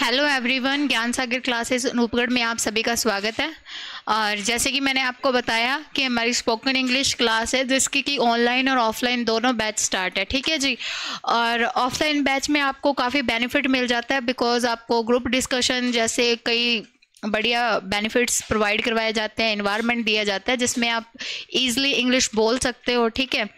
Hello everyone, ज्ञान सागर classes Anupgarh में आप सभी का स्वागत है। और जैसे कि मैंने आपको बताया कि हमारी स्पोकन इंग्लिश क्लास है जिसकी कि ऑनलाइन और ऑफलाइन दोनों बैच स्टार्ट है। ठीक है जी। और ऑफलाइन बैच में आपको काफ़ी बेनिफिट मिल जाता है बिकॉज आपको ग्रुप डिस्कशन जैसे कई बढ़िया बेनिफिट्स प्रोवाइड करवाए जाते हैं, इन्वायरमेंट दिया जाता है जिसमें आप इजीली इंग्लिश बोल सकते हो। ठीक है।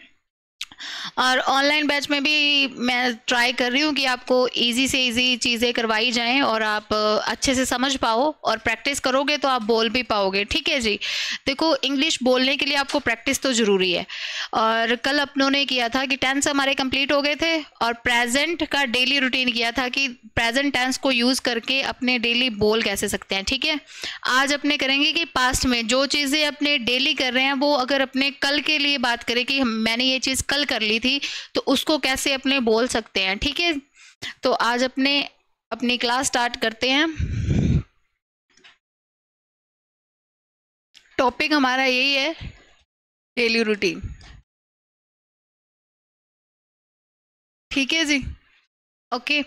और ऑनलाइन बैच में भी मैं ट्राई कर रही हूँ कि आपको इजी से इजी चीज़ें करवाई जाएं और आप अच्छे से समझ पाओ, और प्रैक्टिस करोगे तो आप बोल भी पाओगे। ठीक है जी। देखो, इंग्लिश बोलने के लिए आपको प्रैक्टिस तो ज़रूरी है। और कल अपनों ने किया था कि टेंस हमारे कंप्लीट हो गए थे और प्रेजेंट का डेली रूटीन किया था कि प्रेजेंट टेंस को यूज़ करके अपने डेली बोल कैसे सकते हैं। ठीक है। आज अपने करेंगे कि पास्ट में जो चीज़ें अपने डेली कर रहे हैं वो अगर अपने कल के लिए बात करें कि मैंने ये चीज़ कल कर ली थी तो उसको कैसे अपने बोल सकते हैं। ठीक है। तो आज अपनी क्लास स्टार्ट करते हैं। टॉपिक हमारा यही है, डेली रूटीन। ठीक है जी। ओके।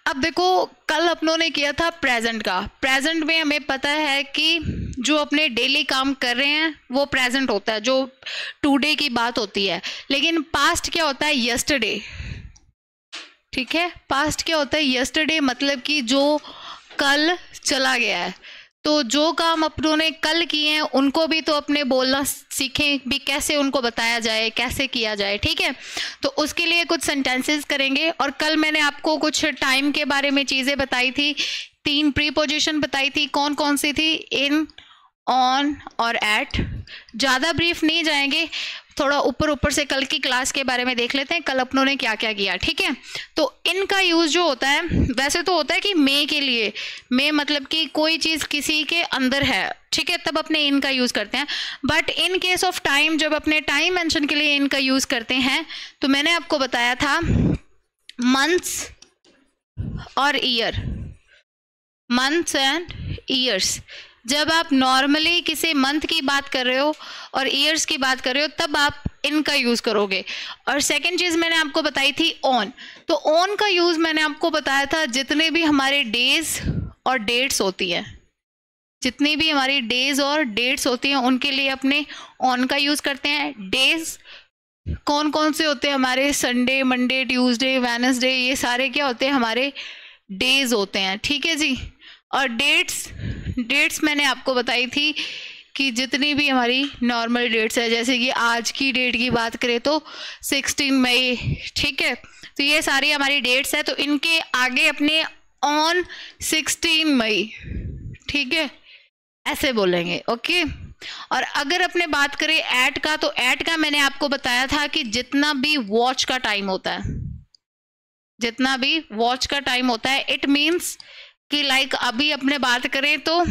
अब देखो, कल अपनों ने किया था प्रेजेंट का। प्रेजेंट में हमें पता है कि जो अपने डेली काम कर रहे हैं वो प्रेजेंट होता है, जो टुडे की बात होती है। लेकिन पास्ट क्या होता है? यस्टरडे। ठीक है। पास्ट क्या होता है? यस्टरडे, मतलब कि जो कल चला गया है। तो जो काम अपनों ने कल किए हैं उनको भी तो अपने बोलना सीखें भी, कैसे उनको बताया जाए, कैसे किया जाए। ठीक है। तो उसके लिए कुछ सेंटेंसेस करेंगे। और कल मैंने आपको कुछ टाइम के बारे में चीज़ें बताई थी, 3 प्रीपोजिशन बताई थी। कौन कौन सी थी? इन, ऑन और एट। ज़्यादा ब्रीफ नहीं जाएंगे, थोड़ा ऊपर से कल की क्लास के बारे में देख लेते हैं कल अपनों ने क्या क्या किया। ठीक है। तो इनका यूज़ जो होता है, वैसे तो होता है कि मे के लिए, मे मतलब कि कोई चीज़ किसी के अंदर है। ठीक है, तब अपने इनका यूज़ करते हैं। But in case of time, जब अपने टाइम मेंशन के लिए इनका यूज़ करते हैं, तो मैंने आपको बताया था मंथ्स और ईयर, मंथ्स एंड ईयर्स। जब आप नॉर्मली किसी मंथ की बात कर रहे हो और ईयर्स की बात कर रहे हो तब आप इनका यूज़ करोगे। और सेकंड चीज़ मैंने आपको बताई थी ऑन। तो ऑन का यूज़ मैंने आपको बताया था जितने भी हमारे डेज और डेट्स होती है, जितनी भी हमारी डेज और डेट्स होती हैं उनके लिए अपने ऑन का यूज़ करते हैं। डेज कौन कौन से होते हैं हमारे? संडे, मंडे, ट्यूसडे, वेडनेसडे, ये सारे क्या होते हैं? हमारे डेज होते हैं। ठीक है जी। और डेट्स मैंने आपको बताई थी कि जितनी भी हमारी नॉर्मल डेट्स है, जैसे कि आज की डेट की बात करें तो 16 मई। ठीक है। तो ये सारी हमारी डेट्स है, तो इनके आगे अपने ऑन 16 मई, ठीक है, ऐसे बोलेंगे। ओके। और अगर अपने बात करें एट का, तो एट का मैंने आपको बताया था कि जितना भी वॉच का टाइम होता है, जितना भी वॉच का टाइम होता है, इट मीन्स कि लाइक अभी अपने बात करें तो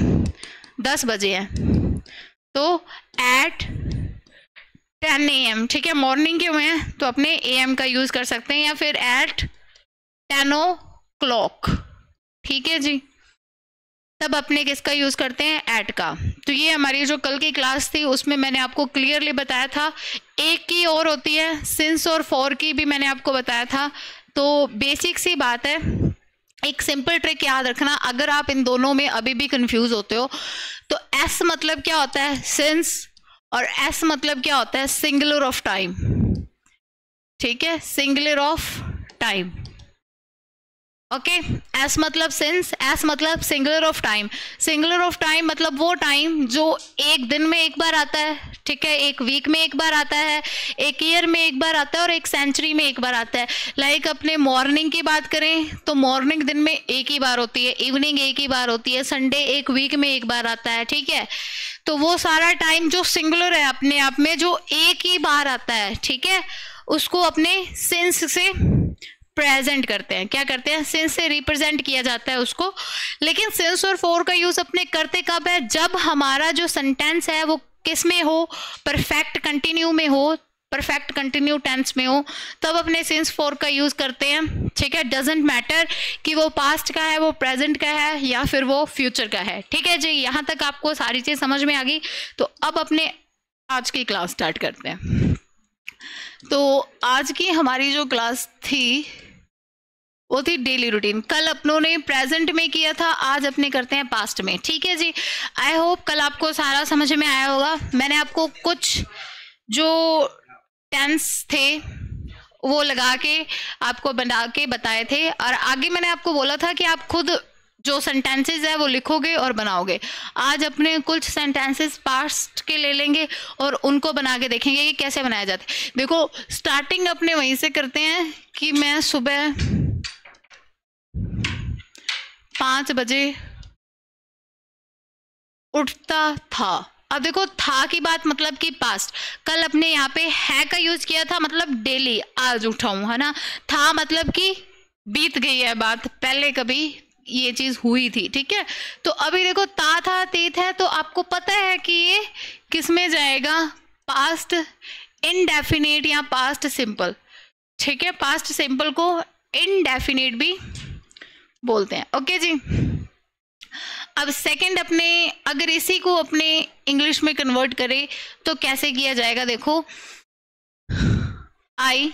10 बजे हैं, तो एट 10 AM। ठीक है, मॉर्निंग के हुए हैं तो अपने AM का यूज कर सकते हैं, या फिर एट 10 o'clock। ठीक है जी। तब अपने किसका यूज करते हैं? एट का। तो ये हमारी जो कल की क्लास थी उसमें मैंने आपको क्लियरली बताया था। एक की और होती है सिंस और फॉर की भी मैंने आपको बताया था। तो बेसिक सी बात है, एक सिंपल ट्रिक याद रखना। अगर आप इन दोनों में अभी भी कंफ्यूज होते हो तो एस मतलब क्या होता है? सिंस। और एस मतलब क्या होता है? Singular of time. ठीक है, singular of time. Okay. S मतलब सिंस, एस मतलब singular of time. Singular of time मतलब वो टाइम जो एक दिन में एक बार आता है, ठीक है, एक वीक में एक बार आता है, एक ईयर में एक बार आता है और एक सेंचुरी में एक बार आता है। लाइक अपने मॉर्निंग की बात करें तो मॉर्निंग दिन में एक ही बार होती है, इवनिंग एक ही बार होती है, संडे एक वीक में एक बार आता है। ठीक है। तो वो सारा टाइम जो सिंगुलर है अपने आप में, जो एक ही बार आता है, ठीक है, उसको अपने सिंस से प्रेजेंट करते हैं। क्या करते हैं? सिंस से रिप्रेजेंट किया जाता है उसको। लेकिन सिंस और फॉर का यूज अपने करते कब है? जब हमारा जो सेंटेंस है वो किस में हो? परफेक्ट कंटिन्यू में हो, परफेक्ट कंटिन्यू टेंस में हो, तब अपने सिंस फॉर का यूज करते हैं। ठीक है। डजेंट मैटर कि वो पास्ट का है, वो प्रेजेंट का है, या फिर वो फ्यूचर का है। ठीक है जी। यहाँ तक आपको सारी चीज समझ में आ गई। तो अब अपने आज की क्लास स्टार्ट करते हैं। तो आज की हमारी जो क्लास थी वो थी डेली रूटीन। कल अपनों ने प्रेजेंट में किया था, आज अपने करते हैं पास्ट में। ठीक है जी, आई होप कल आपको सारा समझ में आया होगा। मैंने आपको कुछ जो टेंस थे वो लगा के आपको बना के बताए थे, और आगे मैंने आपको बोला था कि आप खुद जो सेंटेंसेस है वो लिखोगे और बनाओगे। आज अपने कुछ सेंटेंसेस पास्ट के ले लेंगे और उनको बना के देखेंगे कि कैसे बनाया जाता है। देखो स्टार्टिंग अपने वहीं से करते हैं कि मैं सुबह 5 बजे उठता था। अब देखो था की बात मतलब कि पास्ट। कल अपने यहाँ पे है का यूज किया था, मतलब डेली, आज उठा हूं, है ना। था मतलब कि बीत गई है बात, पहले कभी ये चीज हुई थी। ठीक है, तो अभी देखो ता था तीत है, तो आपको पता है कि ये किस में जाएगा, पास्ट इनडेफिनेट या पास्ट सिंपल। ठीक है, पास्ट सिंपल को इनडेफिनेट भी बोलते हैं। ओके जी, अब सेकंड अपने अगर इसी को अपने इंग्लिश में कन्वर्ट करें तो कैसे किया जाएगा, देखो आई।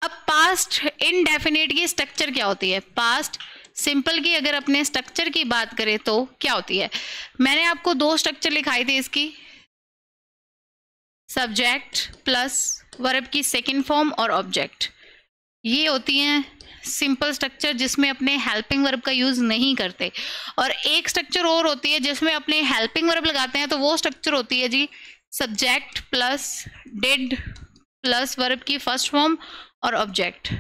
अब पास्ट इनडेफिनेट की स्ट्रक्चर क्या होती है, पास्ट सिंपल की अगर अपने स्ट्रक्चर की बात करें तो क्या होती है। मैंने आपको 2 स्ट्रक्चर लिखाई थी इसकी, सब्जेक्ट प्लस वर्ब की सेकंड फॉर्म और ऑब्जेक्ट। ये होती हैं सिंपल स्ट्रक्चर जिसमें अपने हेल्पिंग वर्ब का यूज नहीं करते। और एक स्ट्रक्चर और होती है जिसमें अपने हेल्पिंग वर्ब लगाते हैं, तो वो स्ट्रक्चर होती है जी subject plus did plus verb की फर्स्ट फॉर्म और ऑब्जेक्ट।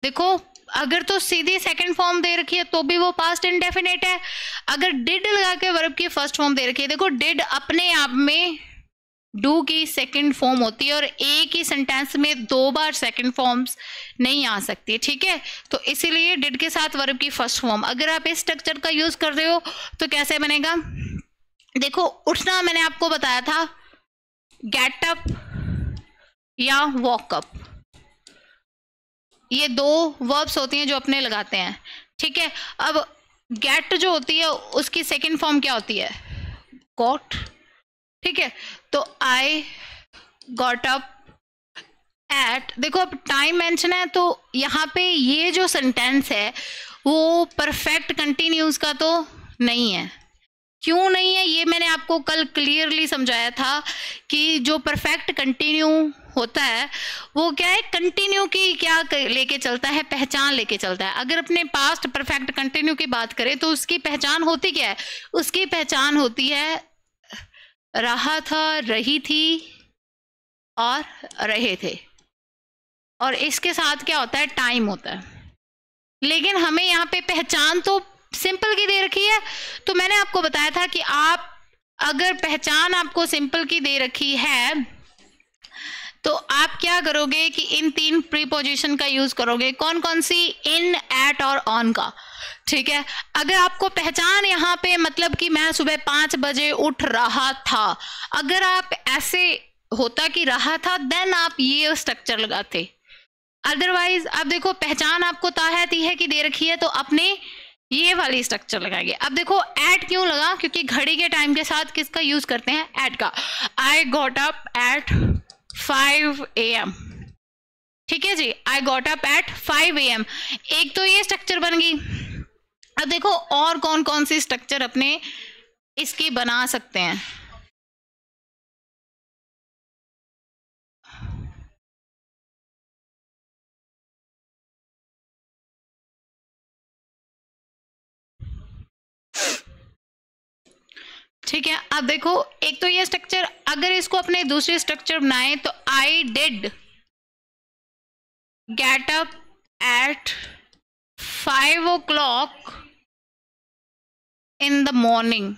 देखो अगर तो सीधी सेकंड फॉर्म दे रखी है तो भी वो पास्ट इंडेफिनेट है। अगर डिड लगा के वर्ब की फर्स्ट फॉर्म दे रखी है, देखो डिड अपने आप में डू की सेकंड फॉर्म होती है और एक ही सेंटेंस में 2 बार सेकंड फॉर्म्स नहीं आ सकती। ठीक है, तो इसीलिए डिड के साथ वर्ब की फर्स्ट फॉर्म। अगर आप इस स्ट्रक्चर का यूज कर रहे हो तो कैसे बनेगा, देखो उठना मैंने आपको बताया था गेट अप या वॉक अप, ये 2 वर्ब्स होती हैं जो अपने लगाते हैं। ठीक है, अब गेट जो होती है उसकी सेकंड फॉर्म क्या होती है, गॉट। ठीक है, तो आई गॉट अप एट, देखो अब टाइम मेंशन है तो यहाँ पे ये जो सेंटेंस है वो परफेक्ट कंटिन्यूस का तो नहीं है। क्यों नहीं है ये मैंने आपको कल क्लियरली समझाया था कि जो परफेक्ट कंटिन्यू होता है वो क्या है, कंटिन्यू की क्या लेके चलता है, पहचान लेके चलता है। अगर अपने पास्ट परफेक्ट कंटिन्यू की बात करें तो उसकी पहचान होती क्या है, उसकी पहचान होती है रहा था, रही थी और रहे थे, और इसके साथ क्या होता है, टाइम होता है। लेकिन हमें यहाँ पे पहचान तो सिंपल की दे रखी है, तो मैंने आपको बताया था कि आप अगर पहचान आपको सिंपल की दे रखी है तो आप क्या करोगे कि इन 3 प्रीपोजिशन का यूज करोगे। कौन कौन सी, इन, एट और ऑन का। ठीक है, अगर आपको पहचान यहाँ पे मतलब कि मैं सुबह 5 बजे उठ रहा था, अगर आप ऐसे होता कि रहा था देन आप ये स्ट्रक्चर लगाते। अदरवाइज अब देखो पहचान आपको ताहती है कि दे रखी है तो अपने ये वाली स्ट्रक्चर लगाएंगे। अब देखो एट क्यों लगा, क्योंकि घड़ी के टाइम के साथ किसका यूज करते हैं, एट का। I got up at 5 AM। ठीक है जी, I got up at 5 AM। एक तो ये स्ट्रक्चर बन गई। अब देखो और कौन कौन सी स्ट्रक्चर अपने इसकी बना सकते हैं। ठीक है, अब देखो एक तो ये स्ट्रक्चर, अगर इसको अपने दूसरे स्ट्रक्चर बनाए तो I did get up at 5 o'clock in the morning,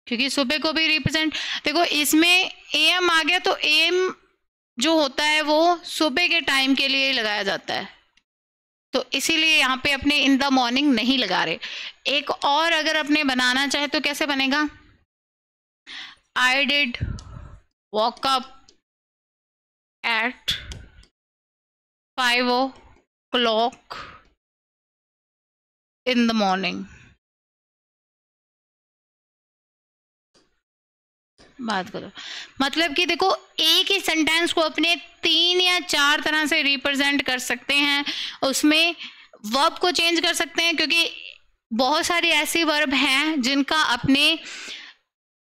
क्योंकि सुबह को भी रिप्रेजेंट, देखो इसमें AM आ गया तो AM जो होता है वो सुबह के टाइम के लिए लगाया जाता है, तो इसीलिए यहाँ पे अपने इन द मॉर्निंग नहीं लगा रहे। एक और अगर अपने बनाना चाहे तो कैसे बनेगा, I did walk up at 5 o'clock in the morning. बात करो। मतलब कि देखो एक ही सेंटेंस को अपने 3 या 4 तरह से रिप्रेजेंट कर सकते हैं, उसमें वर्ब को चेंज कर सकते हैं, क्योंकि बहुत सारी ऐसी वर्ब हैं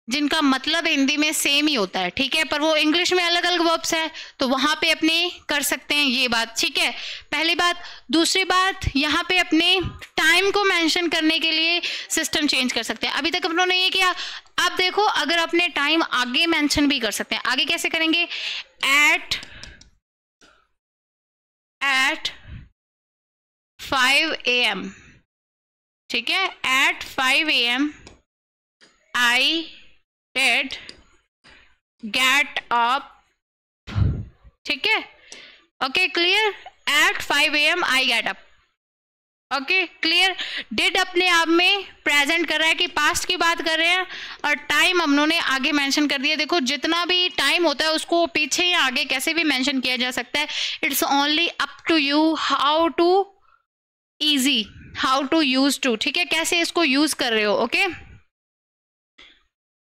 जिनका मतलब हिंदी में सेम ही होता है, ठीक है, पर वो इंग्लिश में अलग अलग वर्ब्स है, तो वहां पे अपने कर सकते हैं ये बात, ठीक है, पहली बात। दूसरी बात, यहाँ पे अपने टाइम को मेंशन करने के लिए सिस्टम चेंज कर सकते हैं। अभी तक अपनों ने ये किया, अब देखो अगर अपने टाइम आगे मेंशन भी कर सकते हैं। आगे कैसे करेंगे? एट 5 AM, ठीक है, at 5 AM I did get up, ठीक है, okay clear. At 5 AM I get up, okay clear. Did अपने आप में प्रेजेंट कर रहा है कि पास्ट की बात कर रहे हैं, और टाइम हम लोगों ने आगे मेंशन कर दिया। देखो जितना भी टाइम होता है उसको पीछे या आगे कैसे भी मेंशन किया जा सकता है, it's only up to you how to use to, ठीक है, कैसे इसको यूज कर रहे हो, ओके,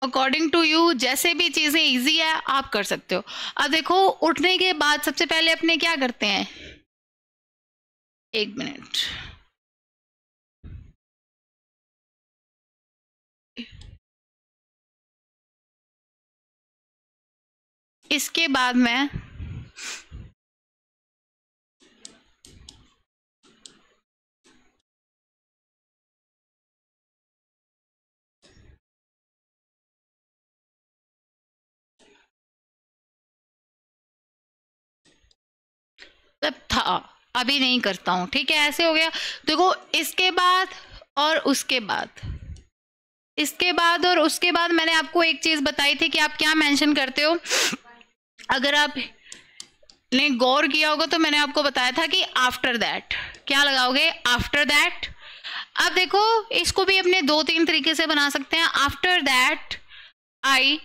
अकॉर्डिंग टू यू जैसे भी चीजें इजी है आप कर सकते हो। अब देखो उठने के बाद सबसे पहले अपने क्या करते हैं, एक मिनट, इसके बाद मैं था, अभी नहीं करता हूं, ठीक है, ऐसे हो गया। देखो इसके बाद और उसके बाद मैंने आपको एक चीज बताई थी कि आप क्या मेंशन करते हो। अगर आप ने गौर किया होगा तो मैंने आपको बताया था कि आफ्टर दैट क्या लगाओगे, आफ्टर दैट। अब देखो इसको भी अपने 2-3 तरीके से बना सकते हैं। After that I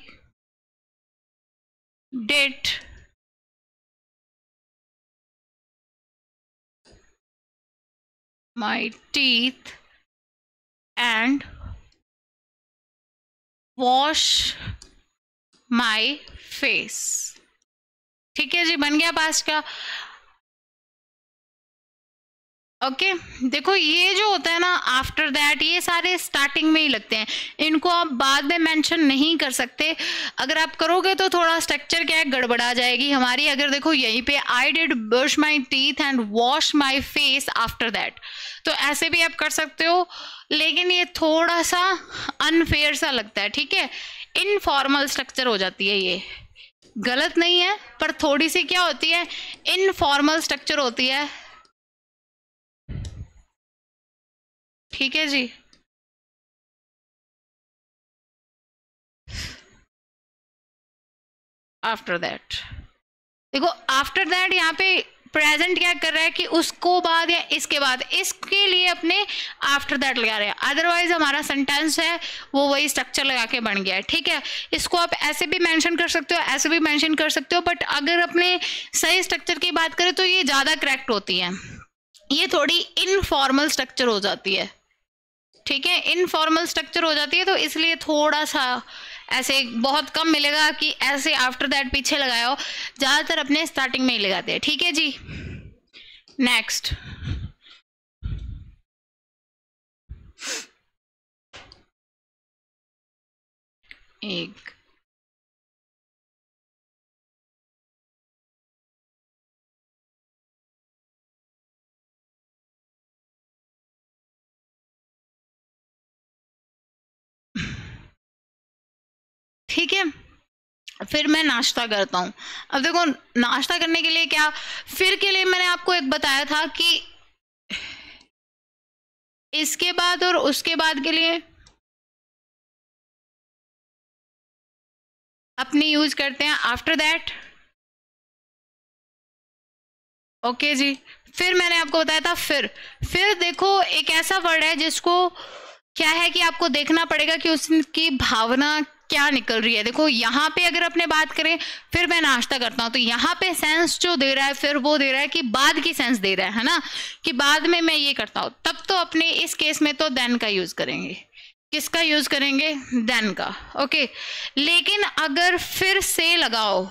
did my teeth and wash my face, ठीक है जी, बन गया पास्ट का, ओके। देखो ये जो होता है ना आफ्टर दैट, ये सारे स्टार्टिंग में ही लगते हैं, इनको आप बाद में मेंशन नहीं कर सकते। अगर आप करोगे तो थोड़ा स्ट्रक्चर क्या है, गड़बड़ा जाएगी हमारी। अगर देखो यहीं पे I did brush my teeth and wash my face after that, तो ऐसे भी आप कर सकते हो, लेकिन ये थोड़ा सा अनफेयर सा लगता है, ठीक है, इनफॉर्मल स्ट्रक्चर हो जाती है। ये गलत नहीं है, पर थोड़ी सी क्या होती है, इनफॉर्मल स्ट्रक्चर होती है, ठीक है जी। आफ्टर दैट, देखो आफ्टर दैट यहाँ पे प्रेजेंट क्या कर रहा है कि उसको बाद या इसके बाद, इसके लिए अपने आफ्टर दैट लगा रहे हैं, अदरवाइज हमारा सेंटेंस है वो वही स्ट्रक्चर लगा के बन गया है, ठीक है। इसको आप ऐसे भी मेंशन कर सकते हो, ऐसे भी मेंशन कर सकते हो, बट अगर अपने सही स्ट्रक्चर की बात करें तो ये ज़्यादा करेक्ट होती है। ये थोड़ी इनफॉर्मल स्ट्रक्चर हो जाती है, ठीक है, इनफॉर्मल स्ट्रक्चर हो जाती है, तो इसलिए थोड़ा सा ऐसे बहुत कम मिलेगा कि ऐसे आफ्टर दैट पीछे लगाया हो, ज़्यादातर अपने स्टार्टिंग में ही लगाते हैं, ठीक है जी। नेक्स्ट, एक ठीक है, फिर मैं नाश्ता करता हूँ। अब देखो नाश्ता करने के लिए क्या, फिर के लिए मैंने आपको एक बताया था कि इसके बाद और उसके बाद के लिए अपनी यूज करते हैं आफ्टर दैट, ओके जी। फिर मैंने आपको बताया था फिर देखो एक ऐसा वर्ड है जिसको क्या है कि आपको देखना पड़ेगा कि उसकी भावना क्या निकल रही है। देखो यहाँ पे अगर अपने बात करें, फिर मैं नाश्ता करता हूँ, तो यहाँ पे सेंस जो दे रहा है फिर वो दे रहा है कि बाद की सेंस दे रहा है ना, कि बाद में मैं ये करता हूँ, तब तो अपने इस केस में तो देन का यूज करेंगे, किसका यूज करेंगे, देन का। ओके, लेकिन अगर फिर से लगाओ,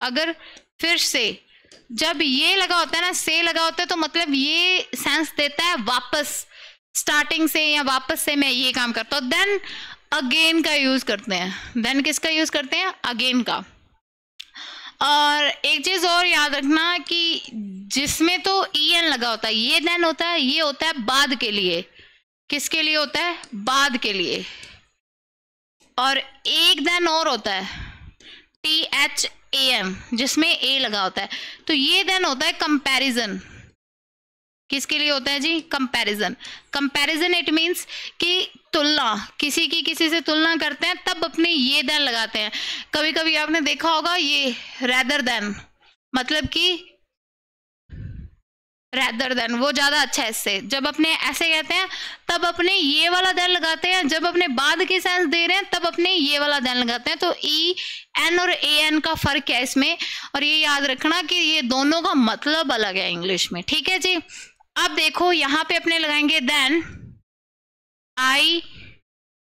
अगर फिर से जब ये लगा होता है ना, से लगा होता है, तो मतलब ये सेंस देता है वापस, स्टार्टिंग से या वापस से मैं ये काम करता हूँ, देन अगेन का यूज करते हैं। देन किसका यूज करते हैं, अगेन का। और एक चीज और याद रखना कि जिसमें तो en लगा होता है, ये देन होता है, ये होता है बाद के लिए। किसके लिए होता है, बाद के लिए। और एक देन और होता है THAM, जिसमें a लगा होता है, तो ये देन होता है कंपैरिजन। किसके लिए होता है जी, कंपैरिजन। कंपैरिजन इट मींस कि तुलना, किसी की किसी से तुलना करते हैं, तब अपने ये देन लगाते हैं। कभी कभी आपने देखा होगा ये रेदर देन, मतलब कि रेदर देन वो ज्यादा अच्छा है इससे। जब अपने ऐसे कहते हैं तब अपने ये वाला देन लगाते हैं, जब अपने बाद की सेंस दे रहे हैं तब अपने ये वाला देन लगाते हैं। तो EN और AN का फर्क है इसमें, और ये याद रखना कि ये दोनों का मतलब अलग है इंग्लिश में। ठीक है जी। अब देखो यहाँ पे अपने लगाएंगे देन आई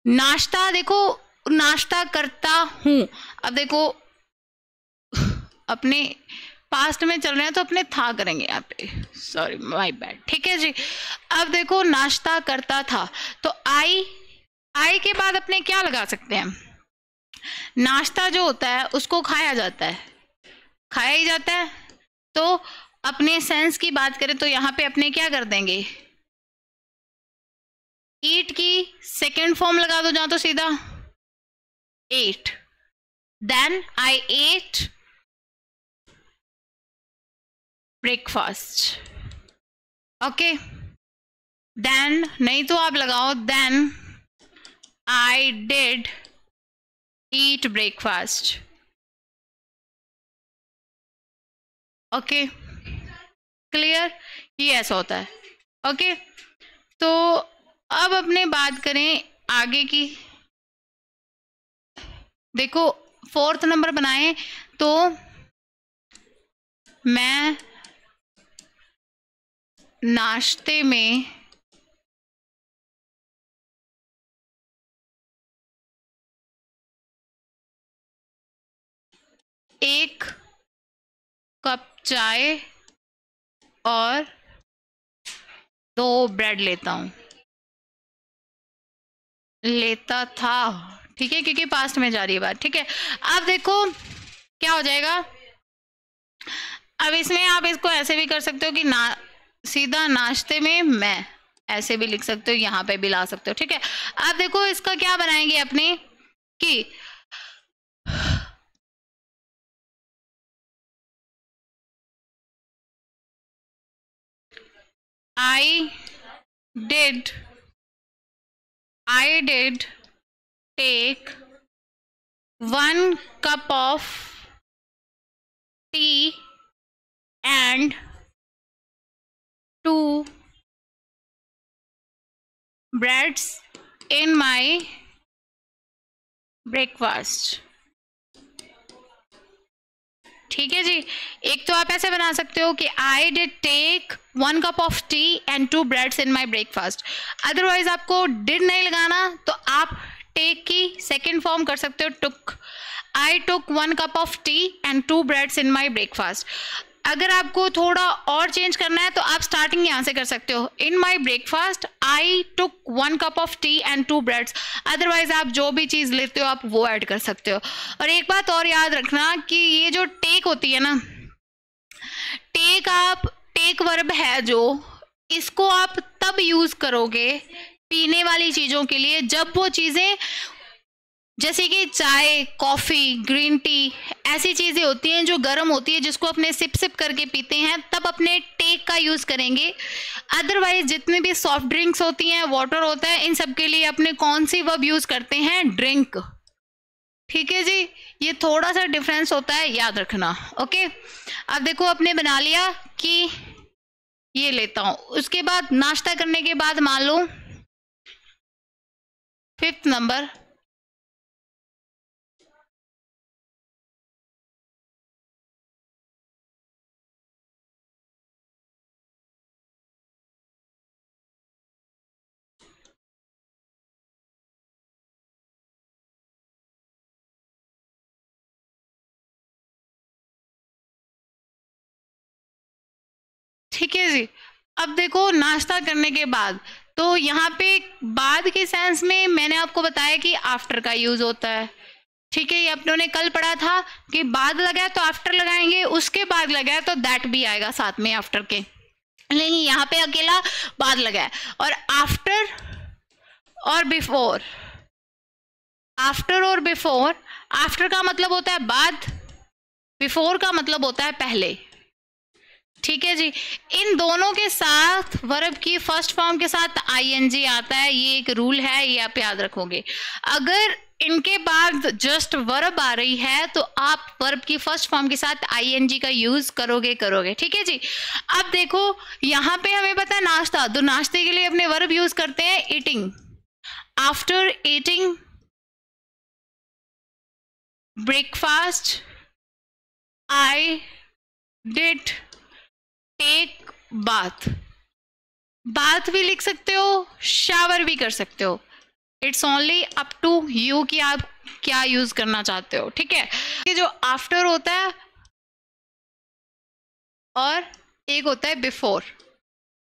नाश्ता, देखो नाश्ता करता हूं। अब देखो अपने पास्ट में चल रहे हैं तो अपने था करेंगे यहाँ पे, सॉरी माय बैड। ठीक है जी। अब देखो नाश्ता करता था, तो आई के बाद अपने क्या लगा सकते हैं, नाश्ता जो होता है उसको खाया जाता है, खाया ही जाता है। तो अपने सेंस की बात करें तो यहाँ पे अपने क्या कर देंगे, ईट की सेकेंड फॉर्म लगा दो जहां, तो सीधा ate. Then I ate breakfast. Okay, then नहीं तो आप लगाओ then I did eat breakfast. Okay, clear, ये ऐसा होता है। ओके, तो अब अपने बात करें आगे की। देखो फोर्थ नंबर बनाए तो मैं नाश्ते में एक कप चाय और 2 ब्रेड लेता हूं, लेता था। ठीक है, क्योंकि पास्ट में जा रही है बात। ठीक है, अब देखो क्या हो जाएगा। अब इसमें आप इसको ऐसे भी कर सकते हो कि ना सीधा नाश्ते में मैं, ऐसे भी लिख सकते हो, यहाँ पे भी ला सकते हो। ठीक है, अब देखो इसका क्या बनाएंगे अपने कि I did take 1 cup of tea and 2 breads in my breakfast। ठीक है जी। एक तो आप ऐसे बना सकते हो कि I did take 1 cup of tea and 2 breads in my breakfast। Otherwise आपको डिड नहीं लगाना तो आप टेक की सेकेंड फॉर्म कर सकते हो टुक। आई took 1 cup of tea and 2 breads in my breakfast। अगर आपको थोड़ा और चेंज करना है तो आप स्टार्टिंग यहाँ से कर सकते हो, in my breakfast I took 1 cup of tea and 2 breads. Otherwise आप जो भी चीज़ लेते हो आप वो ऐड कर सकते हो। और एक बात और याद रखना कि ये जो टेक होती है ना, टेक वर्ब है जो, इसको आप तब यूज करोगे पीने वाली चीजों के लिए जब वो चीजें जैसे कि चाय, कॉफी, ग्रीन टी, ऐसी चीजें होती हैं जो गर्म होती है, जिसको अपने सिप सिप करके पीते हैं, तब अपने टेक का यूज करेंगे। अदरवाइज जितने भी सॉफ्ट ड्रिंक्स होती हैं, वाटर होता है, इन सब के लिए अपने कौन सी वर्ब यूज करते हैं, ड्रिंक। ठीक है जी, ये थोड़ा सा डिफरेंस होता है, याद रखना। ओके, अब देखो अपने बना लिया कि ये लेता हूं, उसके बाद नाश्ता करने के बाद मान लो 5th नंबर ठीक है जी। अब देखो नाश्ता करने के बाद, तो यहाँ पे बाद के सेंस में मैंने आपको बताया कि आफ्टर का यूज होता है। ठीक है, ये अपनों ने कल पढ़ा था कि बाद लगाया तो आफ्टर लगाएंगे, उसके बाद लगाया तो दैट भी आएगा साथ में आफ्टर के, लेकिन यहाँ पे अकेला बाद लगाया। और आफ्टर और बिफोर, आफ्टर और बिफोर, आफ्टर का मतलब होता है बाद, बिफोर का मतलब होता है पहले। ठीक है जी। इन दोनों के साथ वर्ब की फर्स्ट फॉर्म के साथ आईएनजी आता है, ये एक रूल है, ये आप याद रखोगे। अगर इनके बाद जस्ट वर्ब आ रही है तो आप वर्ब की फर्स्ट फॉर्म के साथ आईएनजी का यूज करोगे। ठीक है जी। अब देखो यहाँ पे हमें पता है नाश्ता, तो नाश्ते के लिए अपने वर्ब यूज करते हैं eating. After eating breakfast, I did take bath. Bath भी लिख सकते हो, शावर भी कर सकते हो। It's only up to you कि आप क्या यूज करना चाहते हो। ठीक है, ये जो आफ्टर होता है और एक होता है बिफोर,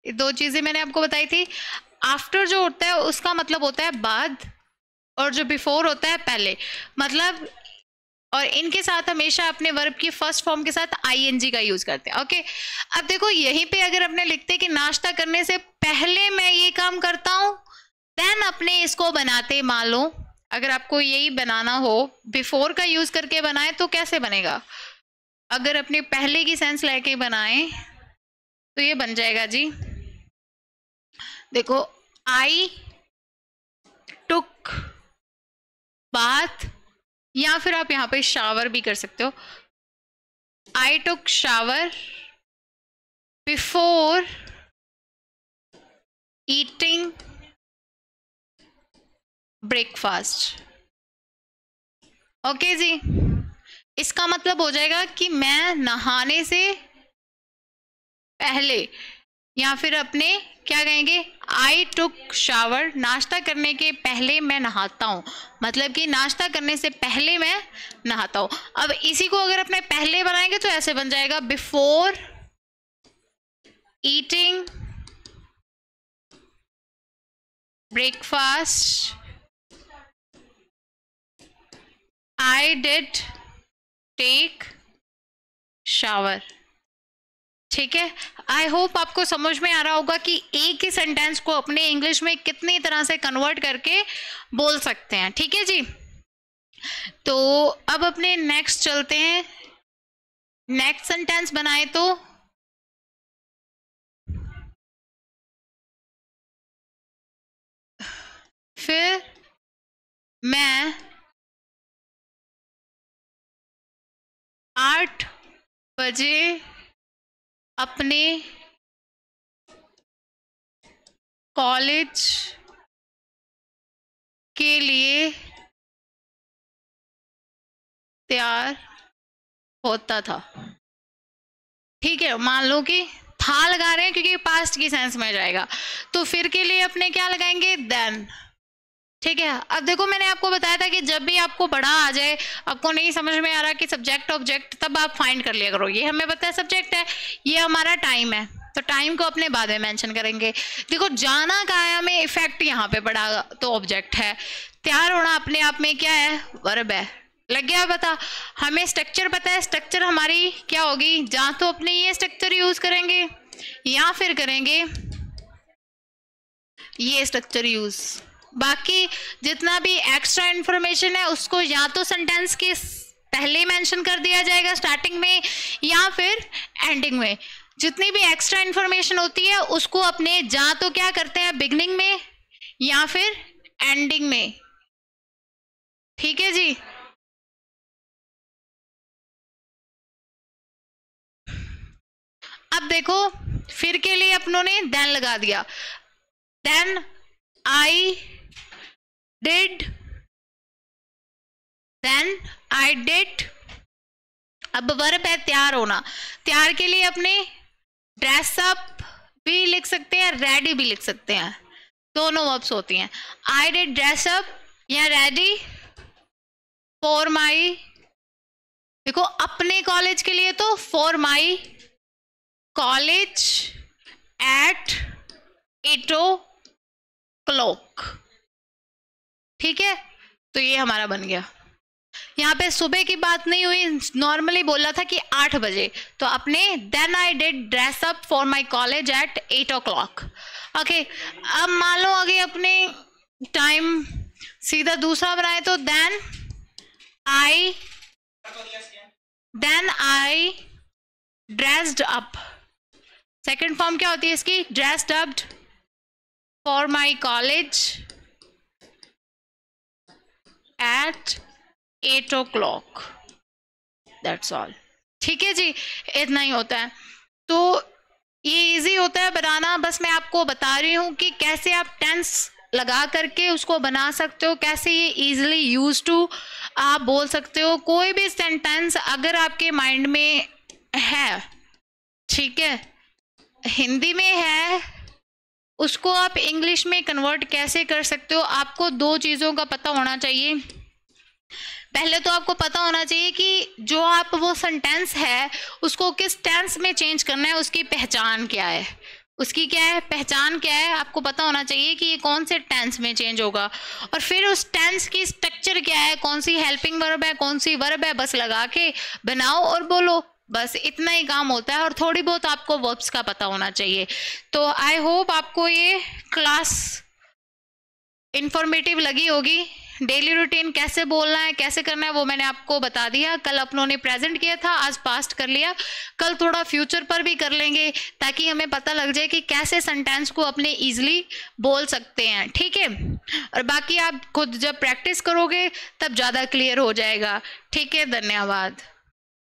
ये दो चीजें मैंने आपको बताई थी। आफ्टर जो होता है उसका मतलब होता है बाद, और जो बिफोर होता है पहले, मतलब, और इनके साथ हमेशा अपने वर्ब की फर्स्ट फॉर्म के साथ आईएनजी का यूज करते हैं। ओके, अब देखो यहीं पे अगर अपने लिखते हैं कि नाश्ता करने से पहले मैं ये काम करता हूं, देन अपने इसको बनाते, मान लो अगर आपको यही बनाना हो, बिफोर का यूज करके बनाए तो कैसे बनेगा? अगर अपने पहले की सेंस लेके बनाए तो ये बन जाएगा जी, देखो, आई टुक बाथ, या फिर आप यहाँ पे शावर भी कर सकते हो। I took shower before eating breakfast. Okay जी, इसका मतलब हो जाएगा कि मैं नहाने से पहले, या फिर अपने क्या कहेंगे, आई टुक शावर, नाश्ता करने के पहले मैं नहाता हूँ, मतलब कि नाश्ता करने से पहले मैं नहाता हूँ। अब इसी को अगर अपने पहले बनाएंगे तो ऐसे बन जाएगा, before eating breakfast I did take shower. ठीक है, आई होप आपको समझ में आ रहा होगा कि एक ही सेंटेंस को अपने इंग्लिश में कितनी तरह से कन्वर्ट करके बोल सकते हैं। ठीक है जी, तो अब अपने नेक्स्ट चलते हैं। नेक्स्ट सेंटेंस बनाए तो फिर मैं 8 बजे अपने कॉलेज के लिए तैयार होता था। ठीक है, मान लो कि था लगा रहे हैं क्योंकि पास्ट की सेंस में जाएगा, तो फिर के लिए अपने क्या लगाएंगे, देन। ठीक है, अब देखो मैंने आपको बताया था कि जब भी आपको बड़ा आ जाए, आपको नहीं समझ में आ रहा कि सब्जेक्ट ऑब्जेक्ट, तब आप फाइंड कर लिया करो। ये हमें पता है सब्जेक्ट है, ये हमारा टाइम है, तो टाइम को अपने बाद में मेंशन करेंगे। देखो जाना का है हमें इफेक्ट यहाँ पे पड़ा, तो ऑब्जेक्ट है। तैयार होना अपने आप में क्या है, वर्ब है। लग गया पता? हमें स्ट्रक्चर पता है, स्ट्रक्चर हमारी क्या होगी, जहाँ तो अपने ये स्ट्रक्चर यूज करेंगे या फिर करेंगे ये स्ट्रक्चर यूज। बाकी जितना भी एक्स्ट्रा इंफॉर्मेशन है उसको या तो सेंटेंस के पहले मेंशन कर दिया जाएगा स्टार्टिंग में, या फिर एंडिंग में। जितनी भी एक्स्ट्रा इंफॉर्मेशन होती है उसको अपने या तो क्या करते हैं, बिगनिंग में या फिर एंडिंग में। ठीक है जी, अब देखो फिर के लिए अपनों ने देन लगा दिया, then I did, then I did. अब वर्ब है तैयार होना, तैयार के लिए अपने ड्रेस अप भी लिख सकते हैं, रेडी भी लिख सकते हैं, दोनों वर्ब्स होती हैं। आई डिड ड्रेस अप या रेडी फॉर माई, देखो अपने कॉलेज के लिए तो for my college at 8 o'clock। ठीक है, तो ये हमारा बन गया। यहाँ पे सुबह की बात नहीं हुई, नॉर्मली बोला था कि 8 बजे, तो अपने then I did dress up for my college at 8 o'clock। ओके, अब मान लो आगे अपने टाइम सीधा दूसरा बनाए तो then I dressed up. Second form क्या होती है इसकी? Dressed up for my college at 8 o'clock। That's all. ठीक है जी, इतना ही होता है। तो ये इजी होता है बनाना, बस मैं आपको बता रही हूँ कि कैसे आप टेंस लगा करके उसको बना सकते हो, कैसे ये इजीली यूज टू आप बोल सकते हो। कोई भी सेंटेंस अगर आपके माइंड में है, ठीक है, हिंदी में है, उसको आप इंग्लिश में कन्वर्ट कैसे कर सकते हो, आपको 2 चीज़ों का पता होना चाहिए। पहले तो आपको पता होना चाहिए कि जो आप वो सेंटेंस है उसको किस टेंस में चेंज करना है, उसकी पहचान क्या है, उसकी क्या है पहचान क्या है, आपको पता होना चाहिए कि ये कौन से टेंस में चेंज होगा। और फिर उस टेंस की स्ट्रक्चर क्या है, कौन सी हेल्पिंग वर्ब है, कौन सी वर्ब है, बस लगा के बनाओ और बोलो, बस इतना ही काम होता है। और थोड़ी बहुत आपको वर्ब्स का पता होना चाहिए। तो आई होप आपको ये क्लास इंफॉर्मेटिव लगी होगी। डेली रूटीन कैसे बोलना है, कैसे करना है, वो मैंने आपको बता दिया। कल अपनों ने प्रेजेंट किया था, आज पास्ट कर लिया, कल थोड़ा फ्यूचर पर भी कर लेंगे ताकि हमें पता लग जाए कि कैसे सेंटेंस को अपने इजीली बोल सकते हैं। ठीक है, और बाकी आप खुद जब प्रैक्टिस करोगे तब ज़्यादा क्लियर हो जाएगा। ठीक है, धन्यवाद।